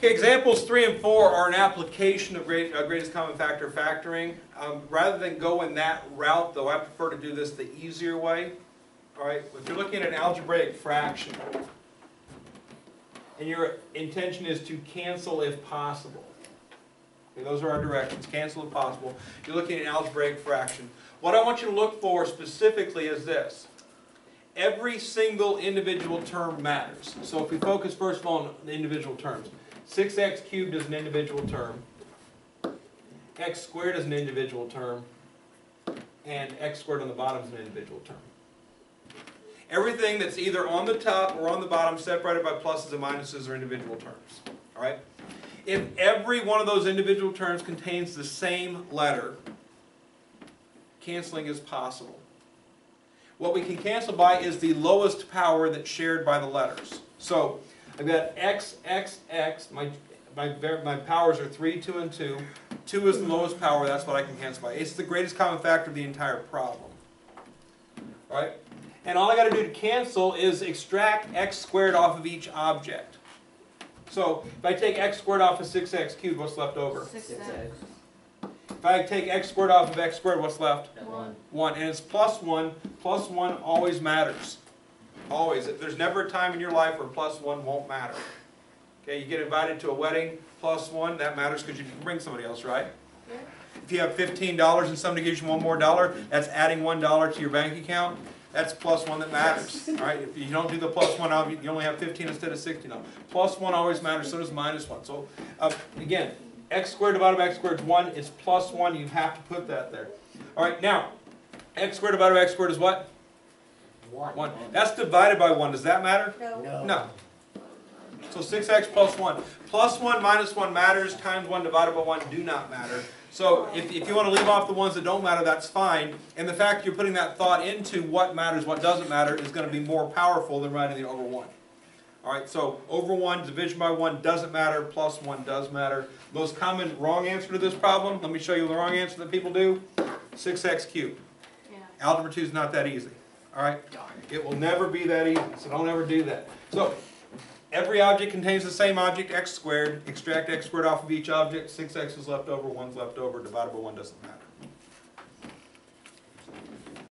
Okay, examples 3 and 4 are an application of greatest common factor factoring. Rather than going that route, though, I prefer to do this the easier way. All right, if you're looking at an algebraic fraction, and your intention is to cancel if possible. Okay, those are our directions, cancel if possible. You're looking at an algebraic fraction. What I want you to look for specifically is this. Every single individual term matters. So if we focus first of all on the individual terms. 6x cubed is an individual term. X squared is an individual term. And x squared on the bottom is an individual term. Everything that's either on the top or on the bottom separated by pluses and minuses are individual terms. All right? If every one of those individual terms contains the same letter, canceling is possible. What we can cancel by is the lowest power that's shared by the letters. So I've got x, x, x. My powers are 3, 2, and 2. 2 is the lowest power. That's what I can cancel by. It's the greatest common factor of the entire problem. All right? And all I got to do to cancel is extract x squared off of each object. So if I take x squared off of 6x cubed, what's left over? 6x. If I take x squared off of x squared, what's left? 1. 1. And it's plus 1. Plus 1 always matters. Always. There's never a time in your life where plus 1 won't matter. Okay, you get invited to a wedding, plus 1, that matters because you can bring somebody else, right? Yeah. If you have $15 and somebody gives you one more dollar, that's adding $1 to your bank account. That's plus 1 that matters. All right? If you don't do the plus 1, you only have 15 instead of 16. Plus 1 always matters, so does minus 1. So again, x squared divided by x squared is 1. It's plus 1. You have to put that there. All right, now, x squared divided by x squared is what? 1. That's divided by 1. Does that matter? No. No. So 6x plus 1. Plus 1 minus 1 matters. Times 1 divided by 1 do not matter. So if you want to leave off the ones that don't matter, that's fine. And the fact you're putting that thought into what matters, what doesn't matter, is going to be more powerful than writing the over 1. All right, so over 1, division by 1 doesn't matter, plus 1 does matter. Most common wrong answer to this problem, let me show you the wrong answer that people do. 6x cubed. Yeah. Algebra 2 is not that easy. All right? It will never be that easy, so don't ever do that. So every object contains the same object, x squared. Extract x squared off of each object. 6x is left over, 1's left over. Divided by 1 doesn't matter.